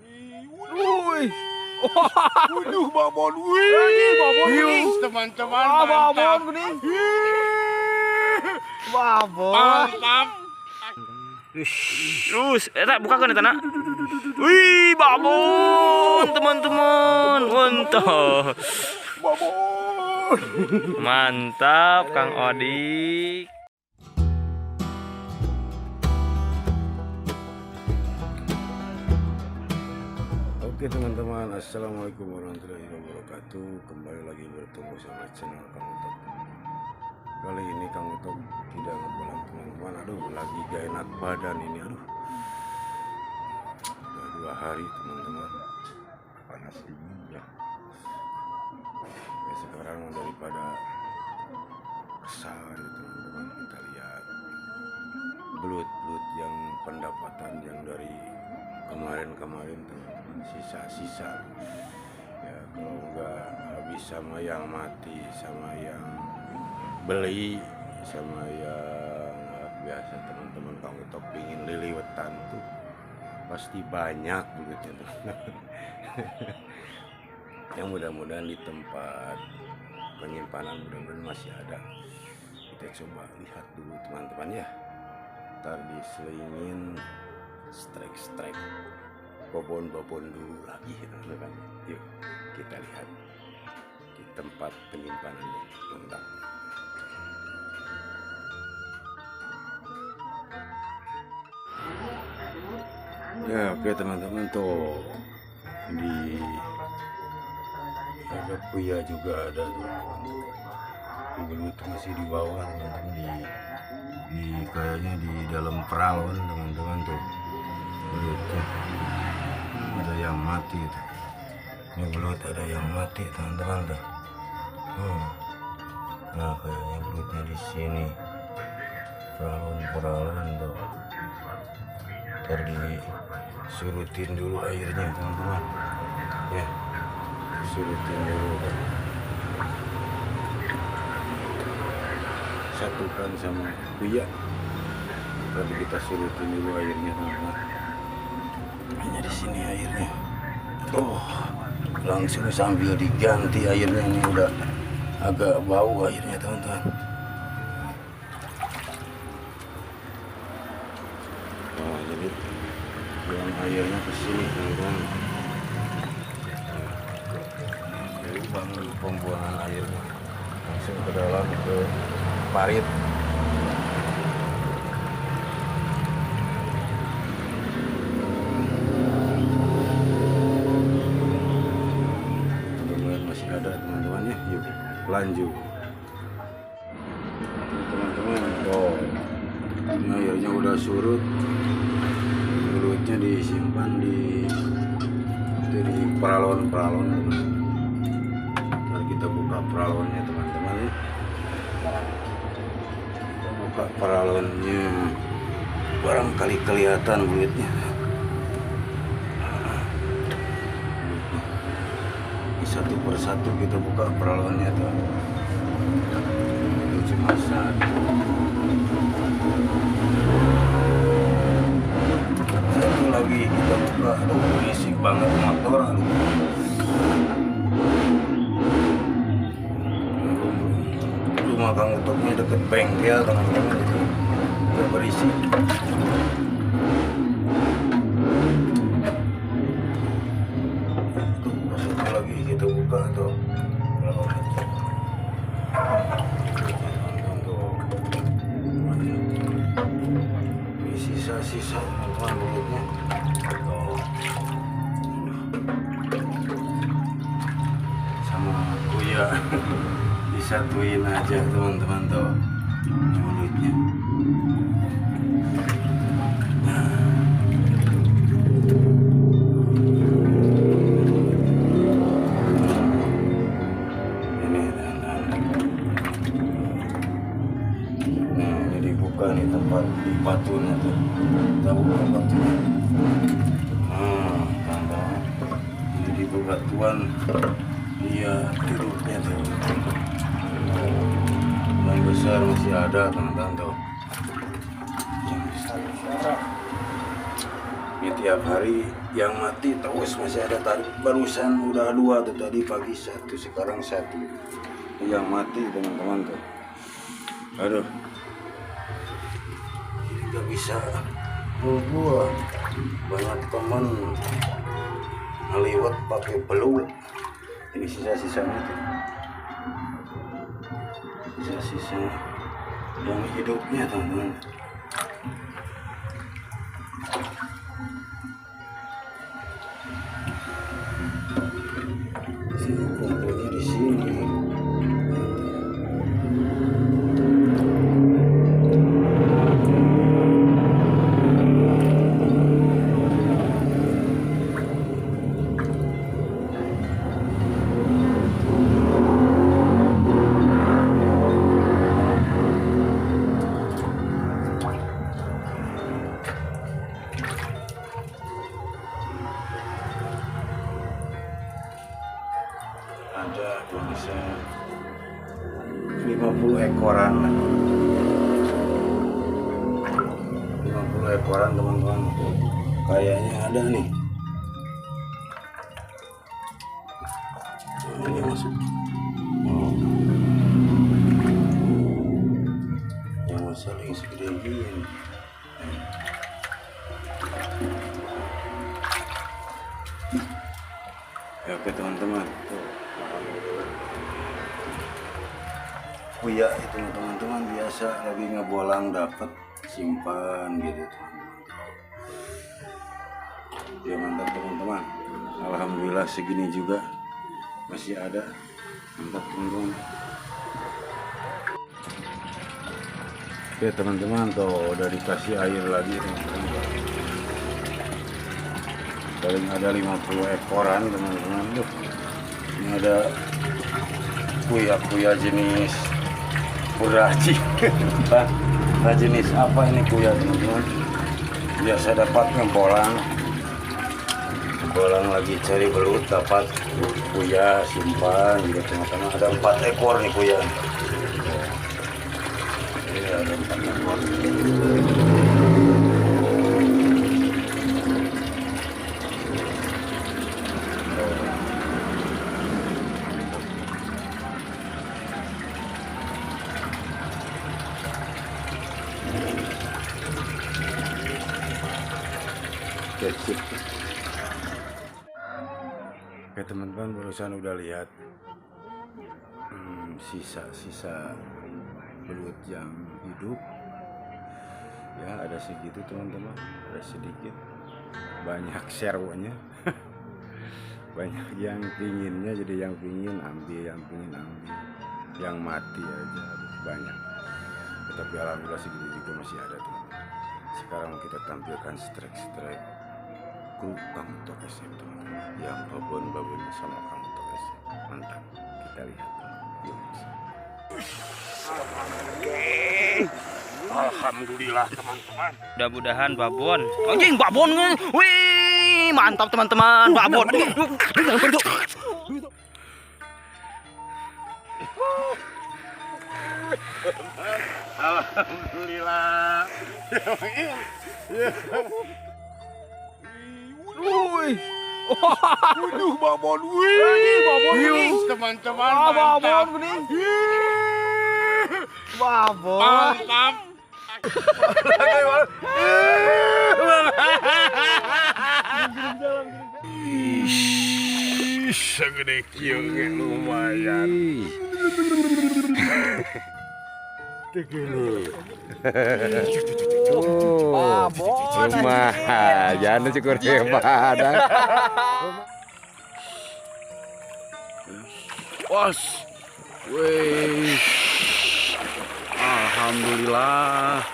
Wih. Waduh, babon. Wih. Ini babon kuning. Teman-teman, Babon mantap. kuning. Babon. Mantap. Terus, bukakan eta nak. Wih, babon teman-teman. Mantap. Babon. Mantap Kang Odik. Oke teman-teman, assalamualaikum warahmatullahi wabarakatuh. Kembali lagi bertemu sama channel Kang Utok. Kali ini Kang Utok tidak ngepulang teman-teman. Aduh, lagi gak enak badan ini. Aduh, udah 2 hari teman-teman. Panas dingin ya. Ya sekarang daripada resah gitu teman-teman, kita lihat belut-belut yang pendapatan yang dari kemarin teman-teman, sisa-sisa ya, kalau nggak habis sama yang mati, sama yang beli, sama yang biasa teman-teman. Kang Utok pingin liliwetan tuh pasti banyak begitu teman-teman. Yang mudah-mudahan di tempat penyimpanan mudah-mudahan masih ada. Kita coba lihat dulu teman-teman ya, ntar diselingin strike babon-babon dulu lagi teman-teman. Yuk kita lihat di tempat penyimpanannya. Mantap. Ya oke teman-teman, tuh di ada kuya juga ada tuh. Belut masih di bawah teman-teman, di kayaknya di dalam peralon teman-teman tuh. Belutnya ada yang mati tuh. Ini belut ada yang mati teman-teman tuh. Nah kayaknya belutnya di sini. Peralon tuh. Ntar disurutin dulu airnya teman-teman. Ya, surutin dulu tuh. Satukan sama kuya. Tadi kita surutin dulu airnya teman-teman. Hanya di sini airnya. Tuh, langsung sambil diganti airnya, ini udah agak bau airnya teman-teman. Nah, jadi buang airnya ke sini teman-teman. Jadi bangun pembuangan airnya langsung ke dalam ke parit. Ada teman-teman ya, yuk lanjut teman-teman. Oh, ini airnya udah surut, belutnya disimpan di peralon. Ntar kita buka peralonnya teman-teman ya. Buka peralonnya, barangkali kelihatan belutnya. Satu persatu kita buka peralonnya tuh. Itu cuma satu lagi kita buka. Aduh, berisik banget motor. Rumah Kang Utoknya deket bengkel teman-teman, itu udah berisik. Kita buka tuh. Sisa-sisa teman belutnya. Sama kuya disatuin aja teman-teman tuh belutnya. Nih tempat di batunya tuh, kita buka batunya. Teman-teman, jadi bebatuan dia duduknya tuh. Yang besar masih ada teman-teman tuh. Ini tiap hari yang mati terus masih ada tadi. Barusan udah 2 tuh tadi pagi 1, sekarang 1. Yang mati teman-teman tuh. Aduh. Gak bisa. Gua banyak teman ngeliwat pakai belut. Ini sisa-sisanya tuh. Sisa-sisa yang hidupnya teman-teman. Kumpulnya di sini. Ada bisa 50 ekoran 50 ekoran teman-teman, kayaknya ada nih. Ini masuk yang masalah yang segede gini. Ya, oke teman-teman, Buya itu teman-teman biasa lagi ngebolang dapat simpan gitu teman-teman. Ya mantap teman-teman, alhamdulillah segini juga masih ada, mantap teman-teman. Oke teman-teman, tuh udah dikasih air lagi teman-teman. Paling ada 50 ekoran teman-teman. Tuh ini ada kuya jenis buraji. Nah, jenis apa ini kuya teman-teman? Biasa dapatnya bolang lagi cari belut, dapat kuya simpan gitu teman-teman. Ada 4 ekor nih kuya. Ini ada 4 ekor. Oke teman-teman, barusan udah lihat sisa-sisa belut yang hidup ya, ada segitu teman-teman, ada sedikit, banyak serwonya. Banyak yang pinginnya, jadi yang pingin ambil, yang pingin ambil, yang mati aja banyak. Tetapi alhamdulillah segitu juga masih ada teman-teman. Sekarang kita tampilkan strike grup Kang Tok SM teman-teman, yang babon sama Kang Tok SM. Mantap, kita lihat yuk. Alhamdulillah teman-teman. Mudah-mudahan babon. Anjing babon. Wih, mantap teman-teman, babon. Alhamdulillah. Wih. Waduh, babon. Wih, babon kuning teman-teman. Babon kuning. Babon. Mantap. Segede kieu ge lumayan. Rumah jangan cukur hebat. Bos. Wih. Alhamdulillah.